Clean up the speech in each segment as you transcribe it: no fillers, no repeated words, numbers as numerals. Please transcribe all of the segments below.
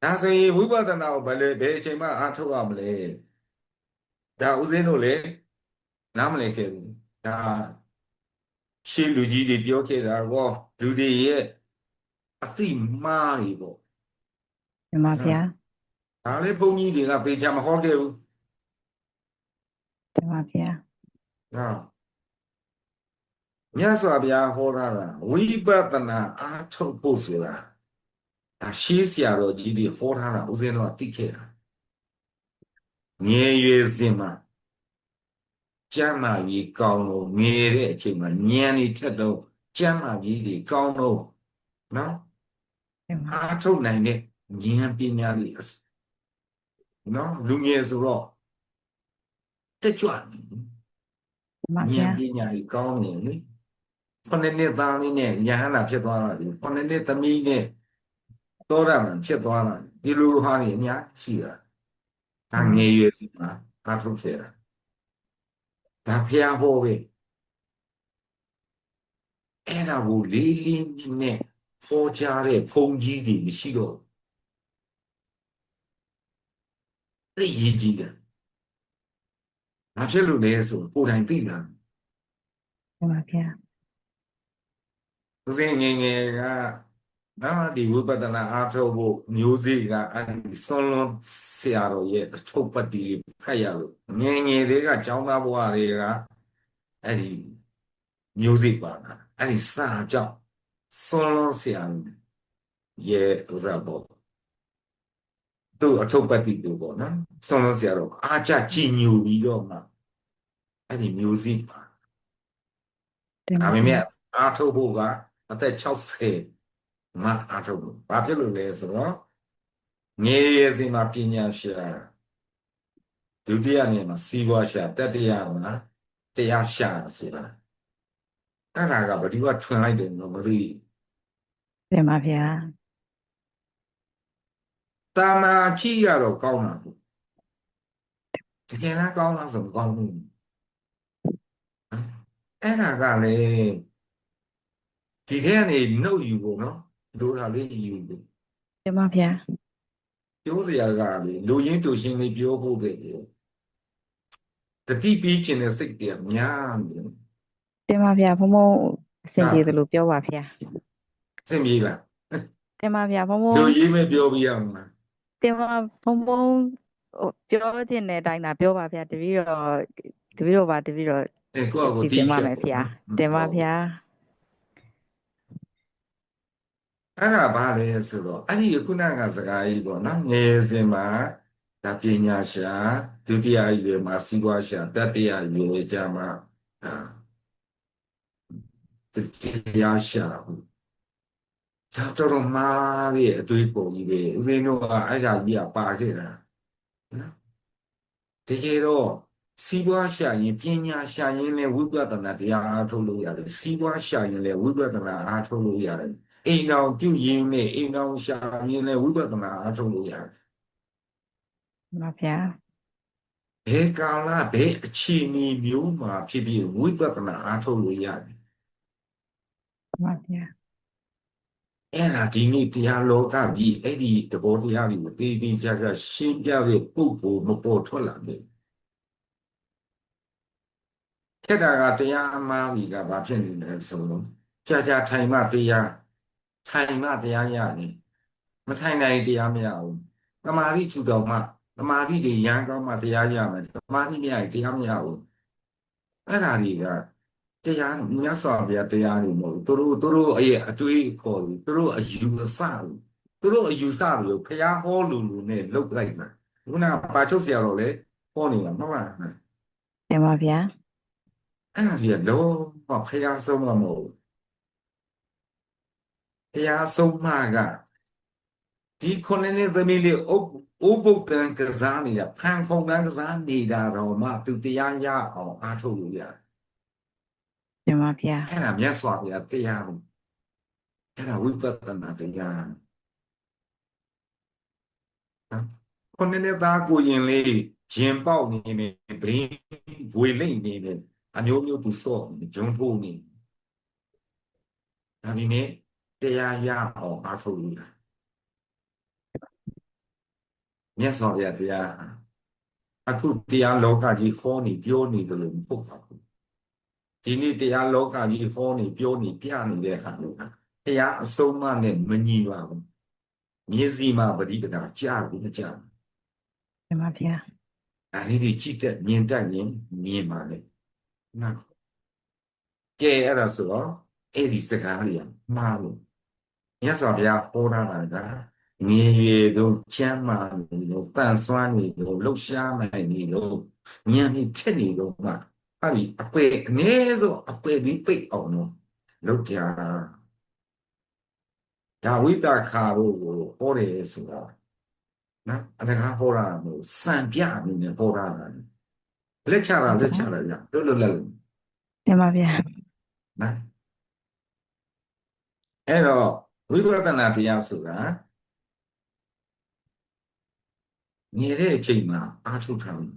ဒါဆိုရင်ဝိပဿနာကိုဘယ်အချိန်မှအားထုတ်ရမလဲဒါဦးဇင်းတို့လည်းနားမလည်ခဲ့ဘူးဒါရှေးလူကြီးတွေပြောခဲ့တာကောလူတွေရဲ့အသိမှားတွေပေါ့တင်ပါဗျာဒါလည်းဘုန်းကြီးတွေကပေချာမဟောခဲ့ဘူးတင်ပါဗျာနော်မြတ်စွာဘုရားဟောတာဝိပဿနာအားထုတ်ဖို့ဆိုတာဒါရှေးဆရာတော်ကြီးတွေဟောထားတာဦးဇင်းတို့ကသိခဲ့တာငယ်ရွယ်စဉ်မှာကျမ်းမာရေးကောင်းလို့ငယ်တဲ့အချိန်မှာဉာဏ်တွေထက်တော့ကျမ်းမာရေးတွေကောင်းလို့နော်အားထုတ်နိုင်တဲ့ဉာဏ်ပညာတွေနော်လူငယ်ဆိုတော့တက်ကြွနေဉာဏ်ပညာတွေကောင်းနေလေ9 နှစ်သားလေးနဲ့ဉာဏ်ဟနာဖြစ်သွားတာဒီ9 နှစ်သမီးနဲ့သောတာပန်ဖြစ်သွားတာဒီလိုဟာတွေအများရှိတာဒါငယ်ရွယ်စီမှာအားထုတ်ခဲ့တာဒါဖျားဟောပဲအဲ့ဒါကိုလေးလေးနဲ့ဖော်ကြတဲ့ဘုံကြီးတွေမရှိတော့သိရည်ကြီးတယ်ဘာဖြစ်လို့လဲဆိုကိုယ်တိုင်သိတာတင်ပါဗျာဦးစင်းငယ်ငယ်ကနော်ဒီဝိပဿနာအားထုတ်ဖို့မျိုးစေ့ကအဲ့ဒီဆွန်လွန်ဆရာတော်ရဲ့အထုပ်ပတ်တီဖတ်ရလို့ငယ်ငယ်တွေကကျောင်းသားဘဝတွေကအဲ့ဒီမျိုးစေ့ပါတာအဲ့ဒီစာကြောင့်ဆွန်လွန်ဆရာရဲ့ဥစားပေါ့သူ့အထုပ်ပတ်တီတို့ပေါ့နော်ဆွန်လွန်ဆရာတော်အားကြကြည်ညိုပြီးတော့မှအဲ့ဒီမျိုးစေ့ပါဒါပေမဲ့အားထုတ်ဖို့ကအသက်60မှအားထုတ်လို့ဘာဖြစ်လို့လဲဆိုတော့ငယ်ရည်စင်မှာပညာရှာဒုတိယနေမှာစီးပွားရှာတတိယမှာတရားရှာဆိုတာအဲ့ဒါကဘယ်သူကထွင်လိုက်တယ်လို့မသိတင်ပါဗျာတာမာကြည့်ရတော့ကောင်းတာပေါ့တကယ်လားကောင်းလားဆိုမကောင်းဘူးအဲ့ဒါကလေဒီထဲကနေနှုတ်ယူဖို့နော်လိုတာလေးယူလို့တင်ပါဗျာပြောစရာကလေလူရင်းတူရှင်းလေးပြောဖို့ပဲတတိပြီးခြင်းတဲ့စိတ်တွေများနေတင်ပါဗျာဘုံဘုံအဆင်ပြေတယ်လို့ပြောပါဗျာစင်ပြေလားတင်ပါဗျာဘုံဘုံလူရင်းပဲပြောပြရမှာတင်ပါဘုံဘုံပြောခြင်းတဲ့အတိုင်းသာပြောပါဗျာတပည့်တော်ပါတပည့်တော်ကိုယ့်အကိုတီးပါမယ်ဗျာတင်ပါဗျာအဲ့ဒါဘာလဲဆိုတော့အဲ့ဒီခုနကစကားကြီးပေါ့နော်ငယ်စဉ်မှာဒါပညာရှာဒုတိယရွယ်မှာစီးပွားရှာတတိယရွယ်ကျမှတရားရှာဘူးဒါတော်မှားရဲ့အတွေးပုံကြီးပဲဦးဇင်းတို့ကအဲ့ဒါကြီးကပါခဲ့တာနော်တကယ်တော့စီးပွားရှာရင်ပညာရှာရင်လည်းဝိပဿနာတရားအားထုတ်လို့ရတယ်စီးပွားရှာရင်လည်းဝိပဿနာအားထုတ်လို့ရတယ်အိမ်တော်ပြုရင်နဲ့အိမ်တော်ရှာရင်လည်းဝိပဿနာအားထုတ်လို့ရတယ်မှန်ပါဗျာဘယ်ကာလဘယ်အခြေအနေမျိုးမှာဖြစ်ဖြစ်ဝိပဿနာအားထုတ်လို့ရတယ်မှန်ပါဗျာအဲ့ဒါဒီနေ့တရားလောကကြီးအဲ့ဒီသဘောတရားတွေကိုတေးသေးချာချာရှင်းပြတဲ့ပုဂ္ဂိုလ်မပေါ်ထွက်လာဘူးခက်တာကတရားအမှားကြီးကဘာဖြစ်နေလဲဆိုတော့ကြာကြာထိုင်မှတရားထိုင်မှတရားရတယ်မထိုင်နိုင်တရားမရဘူးတမာတိထူတော်မှတမာတိတွေရန်ကောင်းမှတရားရမယ်တမာတိမရရင်တရားမရဘူးအဲ့ဒါတွေကတရားမြတ်စွာဘုရားတရားတွေမဟုတ်ဘူးသူတို့ရဲ့အတွေးခေါ်လို့သူတို့အယူအဆလို့သူတို့အယူဆလို့ဘုရားဟောလို့နဲ့လုတ်လိုက်တာခုနကပါချုပ်ဆရာတော်လည်းဟောနေတာမှန်ပါလားတင်ပါဗျာအဲ့ဒါကြီးကလုံးဝဘုရားဆုံးမမဟုတ်ဘုရားဆုံးမကဒီ9 နှစ်သမီးလေးဥပုပ်တန်ကစားနေတာဖန်ခုံတန်ကစားနေတာတော့မှသူတရားရအောင်အားထုတ်လို့ရတယ်တင်ပါဗျာအဲ့ဒါမြတ်စွာဘုရားတရားကိုအဲ့ဒါဝိပဿနာတရားနော်9 နှစ်သားကိုရင်လေးဂျင်ပေါက်နေနေဘင်းဝေလိမ့်နေနေအမျိုးမျိုးသူစော့နေဂျုံထိုးနေဒါပေမဲ့တရားရအောင်အားထုတ်လို့ရတယ် မြတ်စွာဘုရားတရားအခုတရားလောကကြီးဟောနေပြောနေတယ်လို့မဟုတ်ပါဘူးဒီနေ့တရားလောကကြီးဟောနေပြောနေပြနေတဲ့အခါမျိုးတရားအဆုံးအမနဲ့မညီပါဘူးမျက်စိမှာပฏิပဒါကြားဘူးမကြားဘူး တင်ပါဗျာ အဲဒီဒီကြည့်တဲ့မြင်တတ်ရင်မြင်ပါလေနော်ကဲအဲ့ဒါဆိုတော့အဲ့ဒီစကားလေးမှားလို့မြတ်စွာဘုရားဟောတာကငြင်းရည်တို့ကျမ်းမာနေလို့ပန့်စွမ်းနေလို့လှုပ်ရှားနိုင်နေလို့ဉာဏ်ဖြင့်ထက်နေလို့မှအဲ့ဒီအပေအနည်းဆုံးအပေပြီးပိတ်အောင်လို့လုပ်ကြဒါဝိတခါတို့ကိုဟောတယ်ဆိုတာနော်အတကားဟောတာမျိုးစံပြအနေနဲ့ဟောတာလက်ချတာလက်ချတာရလွတ်လွတ်လပ်လပ် တင်ပါဗျာ နော်အဲ့တော့ဝိပဿနာတရားဆိုတာငြိတဲ့အချိန်မှာအားထုတ်ထားတယ်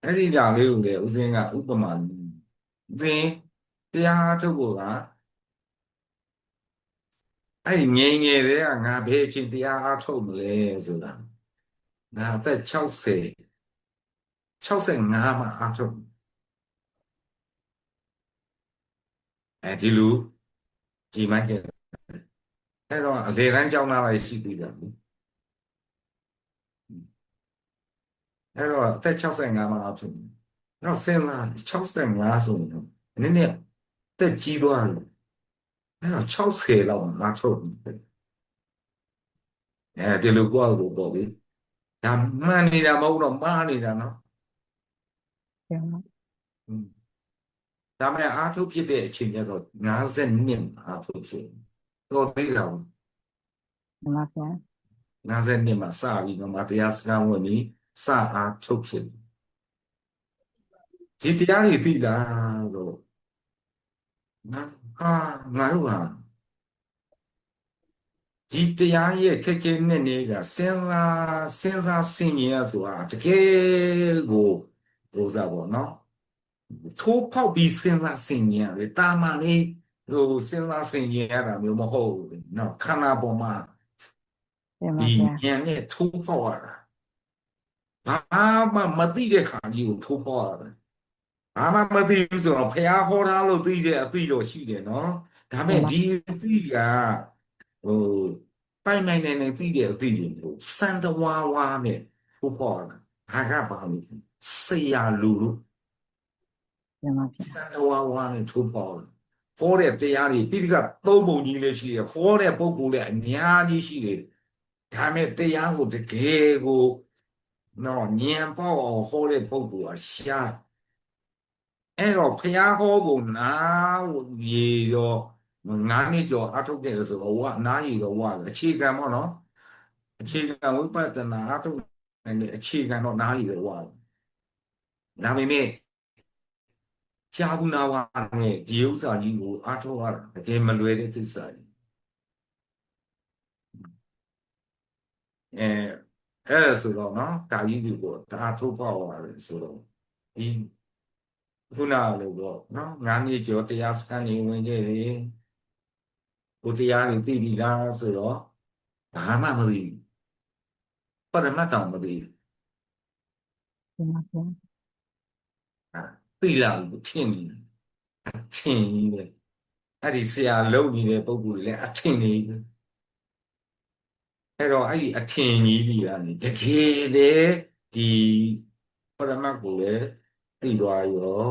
အဲ့ဒီကြောင့်လေးကိုလေဦးစင်းကဥပမာသင်တရားအားထုတ်ဖို့ကအဲ့ငြိမ်ငယ်တဲ့ကငါဘယ်အချိန်တရားအားထုတ်မလဲဆိုတာငါအသက်65မှာအားထုတ်ဒီလိုဒီမိုက်ကအဲ့တော့အလေတန်းကြောင်းလာပဲရှိသေးတယ်အဲ့တော့အသက်65မှာအားထုတ်နောက်စဉ်းစား65ဆိုရင်နည်းနည်းတက်ကြီးသွားတယ်အဲ့တော့60လောက်မှာထုတ်ဒီလိုကိုယ့်အကိုပေါ့လေဒါမှန်နေတာမဟုတ်တော့မှားနေတာနော်တင်ပါ ဒါမဲ့အားထုတ်ဖြစ်တဲ့အချိန်ကျတော့50နှစ်အားထုတ်ဖြစ်တော့သိတာဘူး တင်ပါဗျာ 50နှစ်မှာစပြီးတော့မတရားစကားဝင်ပြီးစအားထုတ်ဖြစ်ဒီတရားတွေသိတာတော့နော်ငါတို့ဟာဒီတရားရဲ့ခက်ခဲနဲ့နေတာစဉ်းစားဆင်ခြင်ရဆိုတာတကယ်ကိုဟိုစားပေါ့နော်ထိုးဖောက်ပြီးစဉ်းစားဆင်ခြင်ရတယ်တာမန်လေးဟိုစဉ်းစားဆင်ခြင်ရတာမျိုးမဟုတ်ဘူးเนาะခန္ဓာပေါ်မှာ တင်ပါ ဒီ ဗျာ ဉာဏ်နဲ့ထိုးဖောက်ရတာဘာမှမသိတဲ့ခါကြီးကိုထိုးဖောက်ရတယ်ဘာမှမသိဘူးဆိုတော့ဖះဟောထားလို့သိတဲ့အသိတော့ရှိတယ်နော်ဒါပေမဲ့ဒီအသိကဟိုပိုင်နိုင်နေသိတဲ့အသိတွေကိုစံတဝါဝါနဲ့ထိုးဖောက်ရတာဘာကဘာလို့ဆရာလူလို့ တင်ပါဗျာ စံတဝါဝါနဲ့ထိုးဖောက်တယ်ဟောတဲ့တရားတွေပိဋကသုံးပုံကြီးလည်းရှိတယ်ဟောတဲ့ပုဂ္ဂိုလ်လည်းအများကြီးရှိတယ်ဒါမဲ့တရားကိုတကယ်ကိုနော်ဉာဏ်ပေါက်အောင်ဟောတဲ့ပုဂ္ဂိုလ်ကရှားအဲ့တော့ဖះဟောကိုနားရေတော့9နှစ်ကျော်အထုတ်တယ်ဆိုတော့ဝနားရေတော့ဝအခြေခံပေါ့နော်အခြေခံဝိပဿနာအထုတ်နိုင်တဲ့အခြေခံတော့နားရေတော့ဝဒါပေမဲ့ကြာဘူးနာဝနဲ့ဒီဥစ္စာကြီးကိုအထုတ်ရတာတကယ်မလွယ်တဲ့ကိစ္စကြီးအဲ့ဒါဆိုတော့နော်ဒါကြီးဒီကိုဒါထုတ်ပေါ့ရတယ်ဆိုတော့ဒီခုနလိုတော့နော်9နှစ်ကျော်တရားစခန်းနေဝင်ခဲ့တယ်ဘုရားနေသိပြီလားဆိုတော့ဘာမှမသိဘူးပရမတ်တောင်မသိဘူး တင်ပါဗျာ သိလာဘူးထင်နေထင်ကြီးပဲအဲ့ဒီဆရာလုံနေတဲ့ပုံကူလည်းအထင်နေတယ်အဲ့တော့အဲ့ဒီအထင်ကြီးကြီးကနေတကယ်လေဒီပရမတ်ကိုလည်းသိသွားရော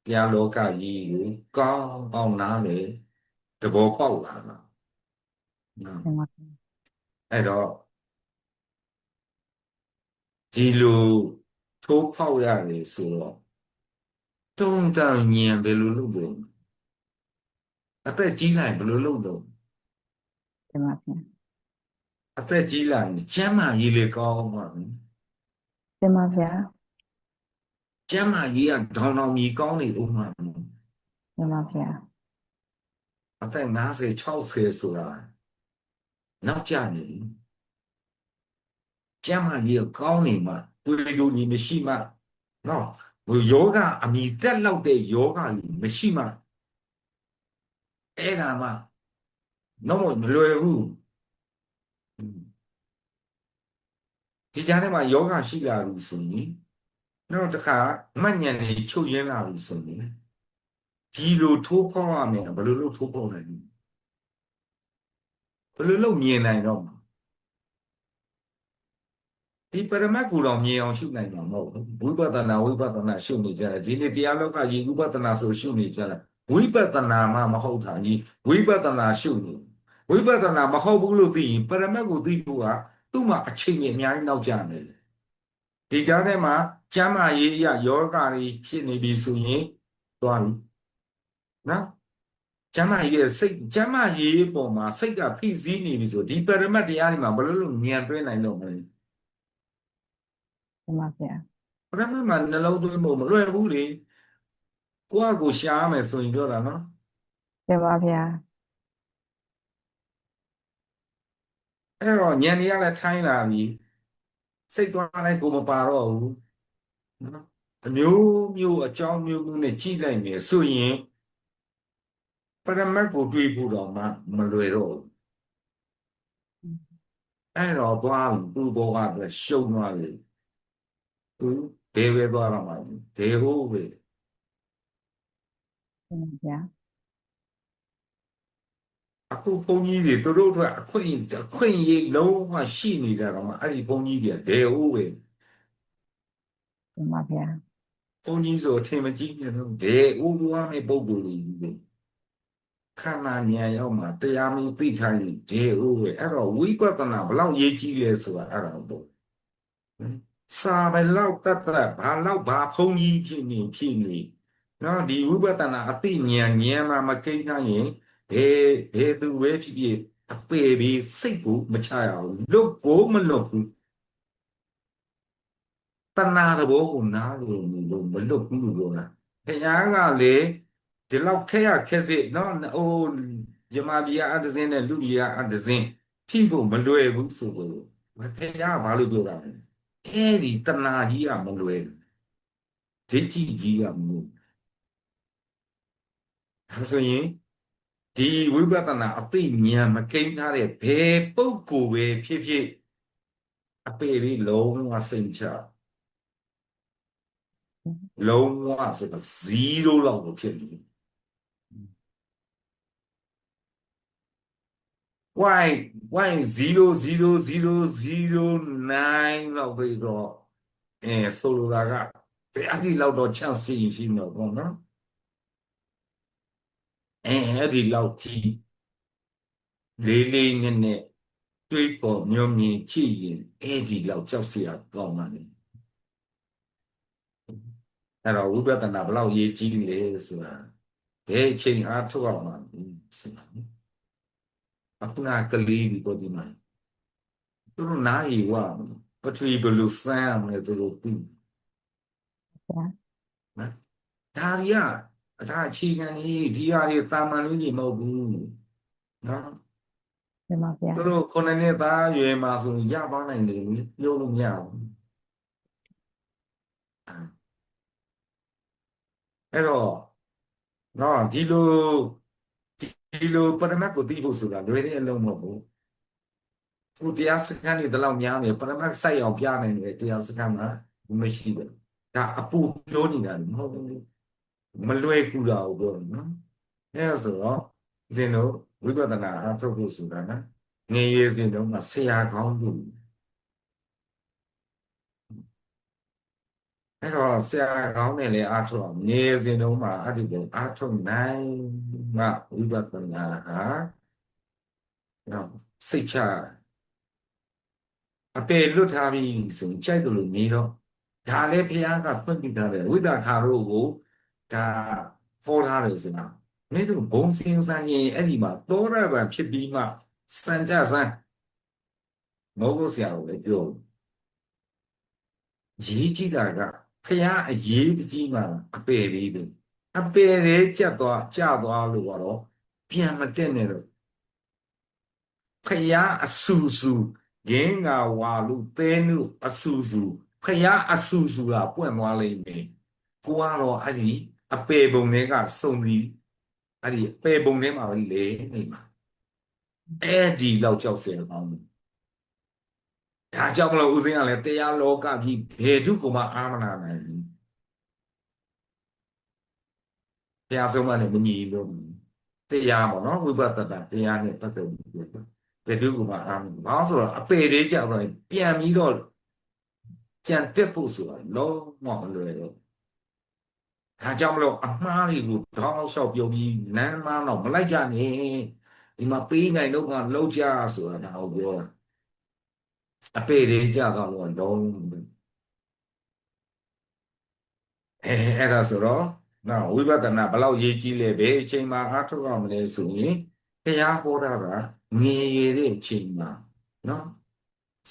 တရားလောကကြီးကိုကောင်းကောင်းနားလေသဘောပေါက်လာတာတင်ပါဗျာ အဲ့တော့ဒီလိုထိုးဖောက်ရတယ်ဆိုတော့တုံ့တန်ဉာဏ်ဘယ်လိုလုပ်လို့အသက်ကြီးလိုက်ဘယ်လိုလုပ်တော့ တင်ပါဗျာ အသက်ကြီးလာရင်ကျမ်းမာရေးလေကောင်းပါဘူး တင်ပါဗျာ ကျမ်းမာရေးကဒေါင်မြီကောင်းနေဦးမှာ တင်ပါဗျာ အသက်50 60ဆိုတာနောက်ကျနေပြီကျမ်းမာရေးကောင်းနေမှတွေ့လို့ညီမရှိမှနော်ဟိုယောဂအမိတက်လောက်တဲ့ယောဂကြီးမရှိမှအဲ့ဒါမှတော့မလွယ်ဘူး ဒီကြားထဲမှာယောဂရှိလာပြီဆိုရင်နောက်တစ်ခါမှတ်ဉာဏ်တွေချုပ်ရင်းလာပြီဆိုရင်ဒီလိုထိုးဖောက်ရမယ်ဘယ်လိုလုပ်ထိုးဖောက်နိုင်လဲဘယ်လိုလုပ်မြင်နိုင်တော့မှာဒီပရမတ်ကိုတော့မြင်အောင်ရှုနိုင်မှာမဟုတ်ဘူးဝိပဿနာရှုနေကြတယ်ဒီနေ့တရားလောကကြီးဝိပဿနာဆိုရှုနေကြတယ်ဝိပဿနာမှမဟုတ်တာကြီးဝိပဿနာရှုနေဝိပဿနာမဟုတ်ဘူးလို့သိရင်ပရမတ်ကိုသိဖို့ကသူ့မှာအချိန်ကြီးအများကြီးနောက်ကျနေတယ်ဒီကြားထဲမှာကျမ်းမာရေးအရယောဂါတွေဖြစ်နေပြီဆိုရင်သွားပြီနော်ကျမ်းမာရေးရဲ့စိတ်ကျမ်းမာရေးပေါ်မှာစိတ်ကဖိစီးနေပြီဆိုဒီပရမတ်တရားတွေမှာဘယ်လိုလုပ်ဉာဏ်တွဲနိုင်တော့မလဲမှန်ပါဗျာပရမတ်မှာနှလုံးသွင်းဖို့မလွယ်ဘူးလေကိုယ့်အကိုရှားမယ်ဆိုရင်ပြောတာနော်မှန်ပါဗျာအဲ့တော့ဉာဏ်တွေကလည်းထိုင်းလာပြီစိတ်သွားလိုက်ကိုမပါတော့ဘူးနော်အမျိုးမျိုးအကြောင်းမျိုးမျိုးနဲ့ကြည့်လိုက်မယ်ဆိုရင်ပရမတ်ကိုတွေးဖို့တော့မလွယ်တော့ဘူးအဲ့တော့သွားသူ့ဘောကအတွက်ရှုံသွားပြီသူဒေဝဲသွားတော့မှဒေဟုတ်ပဲမှန်ပါဗျာအခုဘုန်းကြီးတွေသူတို့အတွက်အခွင့်အရေးလုံးဝရှိနေကြတော့မှအဲ့ဒီဘုန်းကြီးတွေကဒေဟုတ်ပဲမှန်ပါဗျာဘုန်းကြီးဆိုအထင်မကြီးနေတော့ဒေဟုတ်သွားမယ့်ပုံကိုယ်ကြီးခန္ဓာဉာဏ်ရောက်မှတရားမင်းသိထားရင်ဒေဟုတ်ပဲအဲ့တော့ဝိပဿနာဘလောက်ရေးကြီးလဲဆိုတာအဲ့ဒါပေါ့စာဘယ်လောက်တတ်ဘာလောက်ဘာဘုန်းကြီးဖြစ်နေနော်ဒီဝိပဿနာအသိဉာဏ်မှာမကိန်းနိုင်ရင်ဘယ်သူပဲဖြစ်အပေပြီးစိတ်ကိုမချရဘူးလွတ်ကိုမလွတ်ဘူးတဏှာတဘောကိုနားလို့မလွတ်ဘူးလို့ပြောတာဘုရားကလေဒီလောက်ခက်စစ်နော်ဟိုယမဘီယာအတဇင်းနဲ့လူဘီယာအတဇင်းဖြိဖို့မလွယ်ဘူးဆိုလို့ဘုရားကဘာလို့ပြောတာလဲအဲ့ဒီတဏှာကြီးကမလွယ်ဒိဋ္ဌိကြီးကမလွယ်ဒါဆိုရင်ဒီဝိပဿနာအသိဉာဏ်မကိန်းထားတဲ့ဘယ်ပုဂ္ဂိုလ်ပဲဖြစ်အပေလေးလုံးဝစိတ်ချလုံးဝဆိုတာ0လောက်ကိုဖြစ်နေwhy 0.00009လောက်ပဲတော့ဆိုလိုတာကဘယ်အတိလောက်တော့ chance ရှိနေတော့ပေါ့နော်အဲ့ဒီလောက်ထိလေးလေးနဲ့တွေးပေါ်မျောမြင်ကြည့်ရင်အဲ့ဒီလောက်ကြောက်စရာကောင်းပါလေအဲ့တော့ဝိပဿနာဘလောက်ရေးကြီးလဲဆိုတာဘယ်အချိန်အားထုတ်အောင်မှာဆိုတာအခုနကလေးဒီပေါ်ဒီမှာသူတို့နားရီဝပထဝီဘလူစမ်းမယ်သူတို့ပြီးနော်ဒါရီကအဒါအခြေခံကြီးဒီဟာတွေတာမန်လို့ကြီးမဟုတ်ဘူးနော်မှန်ပါဗျာသူတို့ခုနှစ်နှစ်သားရွယ်မှာဆိုရပါနိုင်တယ်ပြောလို့မရဘူးအဲ့တော့နော်ဒီလိုပရမတ်ကိုသိဖို့ဆိုတာလွယ်တဲ့အလုံးမဟုတ်ဘူးသူတရားစခန်းတွေဒီလောက်များနေပရမတ်စိုက်အောင်ပြနိုင်တယ်တရားစခန်းမှာမရှိဘူးဒါအပူပြောနေတာမဟုတ်ဘူးမလွယ်ကူတာကိုပြောတယ်နော်အဲဆိုတော့ဇင်တို့ဝိပဿနာအထုတ်ဖို့ဆိုတာနော်ငယ်ရွယ်စဉ်တုန်းကဆရာကောင်းလို့အဲ့တော့ဆရာကောင်းနဲ့လည်းအထုတ်အောင်ငယ်စဉ်တုန်းမှာအဲ့ဒီကိုအထုတ်နိုင်မှဝိပဿနာဟာနော်စိတ်ချအပေလွတ်ထားပြီဆိုကြိုက်တယ်လို့နေတော့ဒါလည်းဘုရားကဖွင့်ပြထားတယ်ဝိသခါတို့ကိုဒါဟောထားတယ်ဆိုတာမင်းတို့ဘုံစင်စံရင်အဲ့ဒီမှာသောရပန်ဖြစ်ပြီးမှစံကြစမ်းမောဂုဆရာကိုလည်းပြောရေးကြည့်တာကဘုရားအရေးကြီးမှအပေလေးတွေအပေလေးကြသွားလို့တော့ပြန်မတက်နဲ့တော့ဖယားအဆူဆူဂင်းကဝါလူသဲနုအဆူဆူဖယားအဆူဆူလာပွင့်သွားလိမ့်မယ်ကိုကတော့အဲ့ဒီအပေပုံတွေကစုံပြီးအဲ့ဒီအပေပုံထဲမှာပဲလေနေမှာအဲ့ဒီလောက်ကြောက်စရာကောင်းတယ် ဒါကြောင့်မလို့ဦးဇင်းကလည်းတရားလောကကြီးဘယ်သူကမှအာမနာနိုင်ဘူးတရားဆုံးမနဲ့မညီလို့တရားပေါ့နော်ဝိပဿနာတရားနဲ့ပတ်သက်ပြီးဘယ်သူကမှအာမနာဘာလို့ဆိုတော့အပေလေးကြောက်တော့ပြန်ပြီးတော့ပြန်တက်ဖို့ဆိုတာလုံးဝမလွယ်တော့ဒါကြောင့်မလို့အမှားတွေကိုတောင်းလျှောက်ပြုံးပြီးလမ်းမတော့မလိုက်ကြနဲ့ဒီမှာပေးနိုင်တော့မှလောက်ကြဆိုတာဒါကိုပြောတာအပေလေးကြောက်တော့လုံးအဲ့ဒါဆိုတော့နော်ဝိပဿနာဘယ်လောက်ရေးကြီးလဲဘယ်အချိန်မှာအားထုတ်ရမလဲဆိုရင်တရားဟောတာကငြင်းရတဲ့အချိန်မှာနော်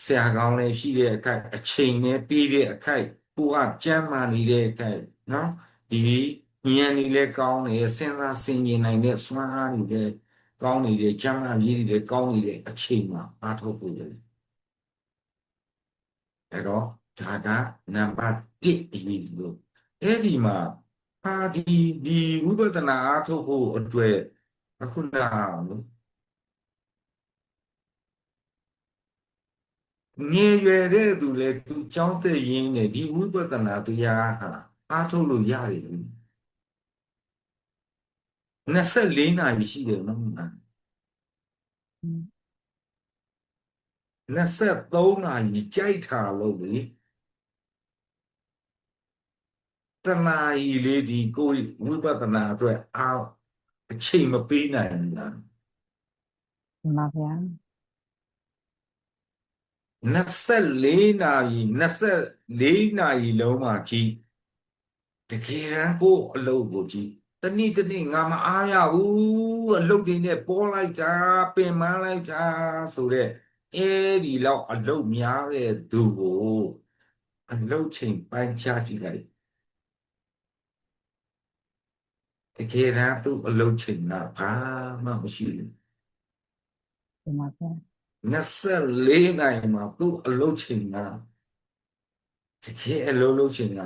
ဆရာကောင်းလည်းရှိတဲ့အခိုက်အချိန်နဲ့ပြီးတဲ့အခိုက်ကိုကကြမ်းမာနေတဲ့အခိုက်နော်ဒီဉာဏ်นี่လည်းကောင်းတယ်စဉ်းစားဆင်ခြင်နိုင်တဲ့စွမ်းအားတွေလည်းကောင်းနေတဲ့ကြမ်းမာရေးတွေလည်းကောင်းနေတဲ့အချိန်မှာအားထုတ်ဖို့ရတယ်အဲ့တော့ဒါကနံပါတ်1အရေးကြီးလို့အဲ့ဒီမှာဒီဝိပဿနာအားထုတ်ဖို့အတွက်အခုနငယ်ရွယ်တဲ့သူလည်းသူကြောင်းသက်ရင်းနဲ့ဒီဝိပဿနာတရားဟာအားထုတ်လို့ရတယ်24နာရီရှိတယ်နော်23နာရီကြိုက်တာလို့လေတနာရီလေးဒီကိုဝိပဿနာအတွက်အားအချိန်မပေးနိုင်ဘူးလားမှန်ပါဗျာ24နာရီ24နာရီလုံးမှာကြည့်တကယ်တမ်းကိုအလုပ်ကိုကြည့်တနေ့ငါမအားရဘူးအလုပ်တွေနဲ့ပေါ်လိုက်တာပင်ပန်းလိုက်တာဆိုတဲ့အဲဒီလောက်အလုပ်များတဲ့သူကိုအလုပ်ချိန်ပိုင်းခြားကြည့်လိုက်တကယ်တမ်းသူ့အလုပ်ချိန်ကဘာမှမရှိဘူးမှန်ပါဗျာ24နိုင်မှာသူ့အလုပ်ချိန်ကတကယ်အလုပ်ချိန်က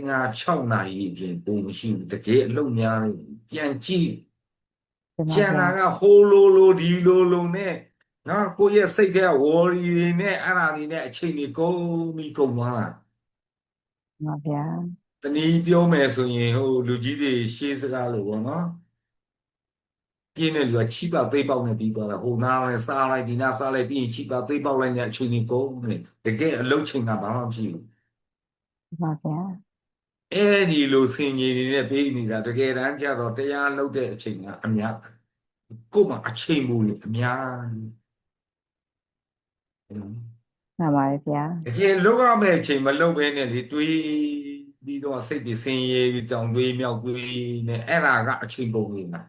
4-5-6နာရီပြင်ပုံမရှိဘူးတကယ်အလုပ်များတယ်ပြန်ကြည့်ကျန်တာကဟိုလိုဒီလိုနဲ့နော်ကိုယ့်ရဲ့စိတ်ထဲဝေါ်ရီတွေနဲ့အဲ့ဒါတွေနဲ့အချိန်တွေကုန်ပြီးကုန်သွားတာမှန်ပါဗျာတနည်းပြောမယ်ဆိုရင်ဟိုလူကြီးတွေရှေးစကားလို့ပေါ့နော်ပြင်းတဲ့လူကချီပါသိပ်ပေါက်နေပြီးသွားတာဟိုနားလည်းစားလိုက်ဒီနားစားလိုက်ပြီးရင်ချီပါသိပ်ပေါက်လိုက်တဲ့အချိန်တွေကုန်နေတကယ်အလုပ်ချိန်ကဘာမှမရှိဘူးမှန်ပါဗျာအဲ့ဒီလိုဆင်ခြင်နေတဲ့ပေးနေတာတကယ်တမ်းကျတော့တရားလုပ်တဲ့အချိန်ကအများကို့မှာအချိန်မူလေအများကြီးမှန်ပါတယ်ဗျာတကယ်လုပ်ရမယ့်အချိန်မလုပ်ဘဲနဲ့လေတွေးပြီးတော့စိတ်တွေဆင်းရဲပြီးတောင်တွေးမြောက်တွေးနေအဲ့ဒါကအချိန်ကုန်နေတာ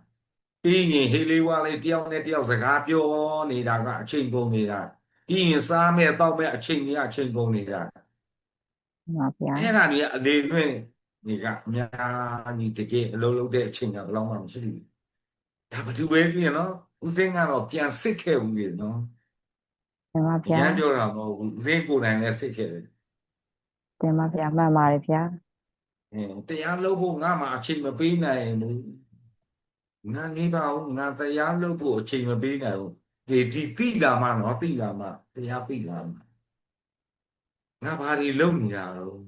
ပြီးရင်ဟေးလေးဝါလေးတယောက်နဲ့တယောက်စကားပြောနေတာကအချိန်ကုန်နေတာပြီးရင်စားမဲ့တောက်မဲ့အချိန်ကြီးအချိန်ကုန်နေတာမှန်ပါဗျာအဲ့ဒါတွေကအလေလွင့်နေကအများကြီးတကယ်အလုပ်လုပ်တဲ့အချိန်ကဘယ်တော့မှမရှိဘူးဒါဘာသူပဲပြင်နော်ဦးစင်းကတော့ပြန်စစ်ခဲ့ဘူးလေနော်မှန်ပါဗျာရမ်းပြောတာမဟုတ်ဘူးဦးစင်းကိုယ်တိုင်လည်းစစ်ခဲ့တယ်တင်ပါဗျာမှန်ပါတယ်ဗျာတရားလုပ်ဖို့ငါမှအချိန်မပေးနိုင်ဘူးငါနေပါဦးငါတရားလုပ်ဖို့အချိန်မပေးနိုင်ဘူးဒီတိလာမှနော်တိလာမှတရားတိလာမှငါဘာတွေလုပ်နေတာတော့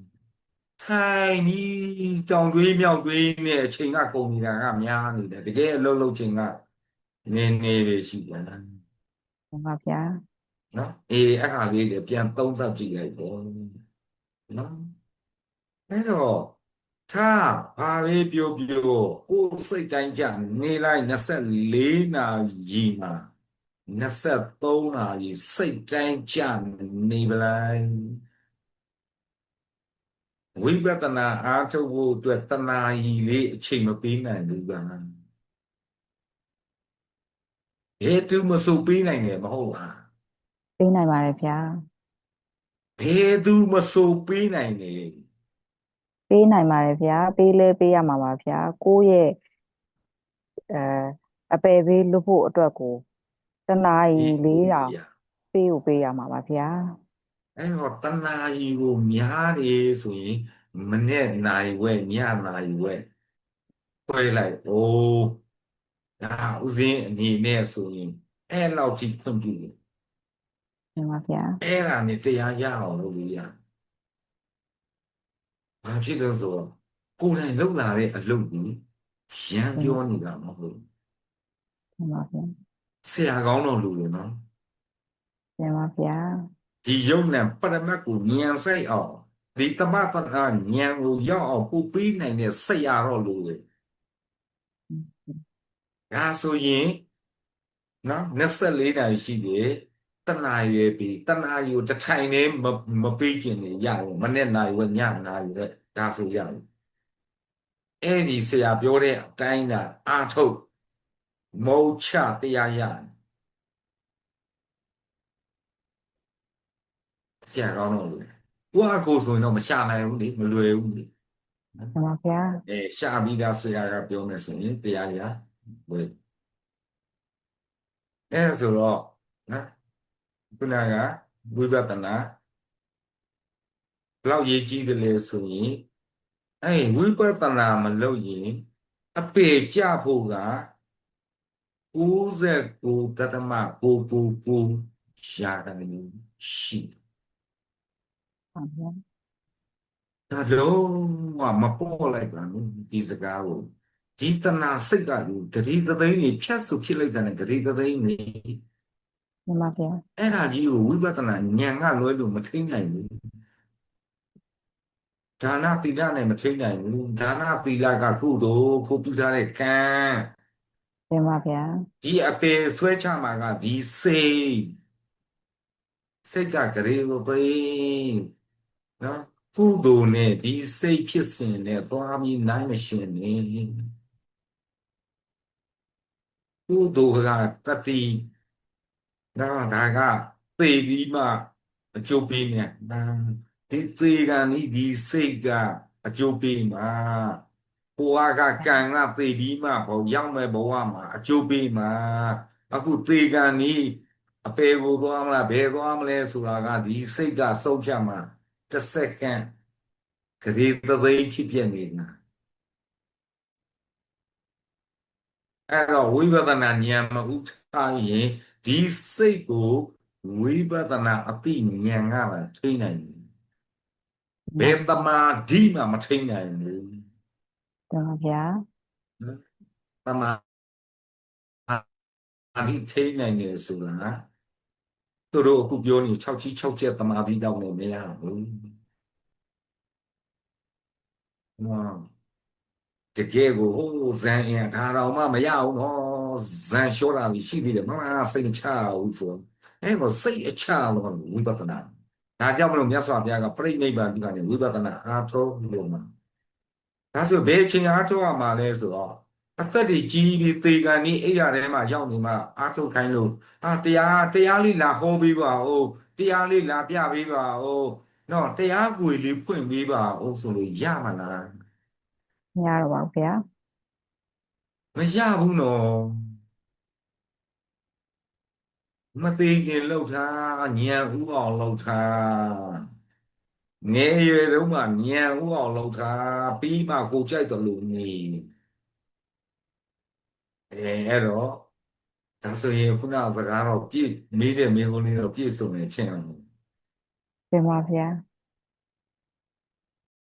ထိုင်ပြီးတောင်တွေးမြောက်တွေးနဲ့အချိန်ကကုန်နေတာကများနေတယ်တကယ်အလုပ်လုပ်ချိန်ကနေပဲရှိတယ်မှန်ပါဗျာနော်အဲ့ဟာလေးတွေပြန်သုံးသပ်ကြည့်လိုက်ပေါ့နော်အဲ့တော့ထားဘာပဲပြောကိုယ်စိတ်တိုင်းကြနေလိုက်24နာရီမှာ23နာရီစိတ်တိုင်းကြနေပလိုက်ဝိပဿနာအားထုတ်ဖို့အတွက်တဏှာကြီးလေးအချိန်မပေးနိုင်ဘူးကဘယ်သူမဆိုပေးနိုင်တယ်မဟုတ်လားပေးနိုင်ပါတယ်ဗျာဘယ်သူမဆိုပေးနိုင်တယ်ပေးနိုင်ပါတယ်ဗျာပေးလဲပေးရမှာပါဗျာကိုယ့်ရဲ့အဲအပယ်ပေးလွတ်ဖို့အတွက်ကိုတနာရီ၄တောင်ပေးကိုပေးရမှာပါဗျာအဲ့တော့တဏှာကြီးကိုများတယ်ဆိုရင်မနေ့နိုင်ဝဲညနိုင်ဝဲခွဲလိုက်ဒါဥစဉ်အနေနဲ့ဆိုရင်အဲ့လောက်ကြီးခွင့်ပြုတယ် တင်ပါဗျာအဲ့ဒါနဲ့တရားရအောင်လုပ်လို့ရဘာဖြစ်လို့ဆိုတော့ကိုယ်တိုင်လုပ်လာတဲ့အလုပ်ကိုရန်တင်ပါပြောနေတာမဟုတ်ဘူးတင်ပါဗျာဆရာကောင်းတော်လူတွေနော်တင်ပါဗျာဒီယုံနဲ့ပရမတ်ကိုဉာဏ်ဆိုင်အောင်ဒီတမတ်တနာဉာဏ်ကိုရောက်အောင်ပို့ပေးနိုင်တဲ့ဆရာတော်လူတွေဒါဆိုရင်နော်24နာရီရှိတယ်တဏှာရွယ်ပြီးတဏှာယူတစ်ထိုင်နဲ့မပေးခြင်းနေရဘူးမနေ့နာရီဝညနာရီပဲဒါဆိုရတယ်အဲ့ဒီဆရာပြောတဲ့အတိုင်းသာအာထုတ်မုတ်ချတရားရဆရာကောင်းတော့လို့ကိုယ့်အကိုဆိုရင်တော့မရှာနိုင်ဘူးလေမလွယ်ဘူးလေတင်ပါဗျာရှာပြီးသားဆရာကပြောမယ်ဆိုရင်တရားရဝယ်အဲ့ဆိုတော့နော်ခုနကဝိပဿနာဘယ်လောက်ရေးကြည့်တယ်လဲဆိုရင်အဲ့ဝိပဿနာမလုပ်ရင်အပေကြဖို့က99.999ရာခိုင်နှုန်းရှိပါဗျာဒါလုံးဝမပေါ်လိုက်ပါဘူးဒီစကားကိုဒီတဏှာစိတ်ကလူဂတိသသိန်းကြီးဖြတ်စုဖြစ်လိုက်တဲ့ဂတိသသိန်းကြီးတင်ပါဗျာအဲ့ဒါကြီးကိုဝိပဿနာဉာဏ်ကလွဲလို့မထိနိုင်ဘူးဒါနသီလနဲ့မထိနိုင်ဘူးဒါနသီလကကုသိုလ်ကိုပြုစားတဲ့ကံတင်ပါဗျာဒီအပေဆွဲချမှာကဒီစိတ်ကဂရေကိုပိနော်ကုသိုလ်နဲ့ဒီစိတ်ဖြစ်စဉ်နဲ့သွားပြီးနိုင်မရှင်နေကုသိုလ်ကတတိနော်ဒါကသေပြီးမှအကျိုးပေးနေဒီသေကံဒီစိတ်ကအကျိုးပေးမှာဘဝကကံကသေပြီးမှဘဝရောက်မဲ့ဘဝမှာအကျိုးပေးမှာအခုသေကံအပေကိုသွားမလားဘယ်သွားမလဲဆိုတာကဒီစိတ်ကစုပ်ဖြတ်မှာတစ်စက္ကန့်ဂရေသသိန်းဖြစ်ပြနေတာအဲ့တော့ဝိပဿနာဉာဏ်မဥထားရင်ဒီစိတ်ကိုဝိပဿနာအသိဉာဏ်ကပဲထိနိုင်တယ်ဘယ်တမာဓိမှမထိနိုင်ဘူးတင်ပါဗျာတမာဓိထိနိုင်တယ်ဆိုတာသူတို့အခုပြောနေ6ကြီး6ချက်တမာဓိတောင်းနေမရဘူးနော်တကယ်ကိုဟိုဇန်ရင်ဒါတော့မှမရအောင်နော်ဇန်လျှောတာရှိသေးတယ်မမစိတ်မချဘူးဆိုအဲ့တော့စိတ်အချလို့ဝိပဿနာဒါကြောင့်မလို့မြတ်စွာဘုရားကပြိဋိဘံဒီကနေဝိပဿနာအားထုတ်လို့မှာဒါဆိုဘယ်အချိန်အားထုတ်ရမှာလဲဆိုတော့အသက်တွေကြီးပြီးသေကံဤအိယာထဲမှာရောက်နေမှအားထုတ်ခိုင်းလို့တရားလေးလာဟောပေးပါဦးတရားလေးလာပြပေးပါဦးနော်တရားကိုယ်လေးဖွင့်ပေးပါဦးဆိုလို့ရမှာလားမရတော့ပါဘူးဗျာမရဘူးနော်မသေးခင်လှုပ်ထားညံဥအောင်လှုပ်ထားငယ်ရွယ်တုန်းကညံဥအောင်လှုပ်ထားပြီးမှကိုကြိုက်တယ်လို့နေအဲ့တော့ဒါဆိုရင်ခုနကစကားတော့ပြည့်မေးတဲ့မေးခွန်းလေးတော့ပြည့်စုံနေချင်းအောင်တင်ပါဗျာ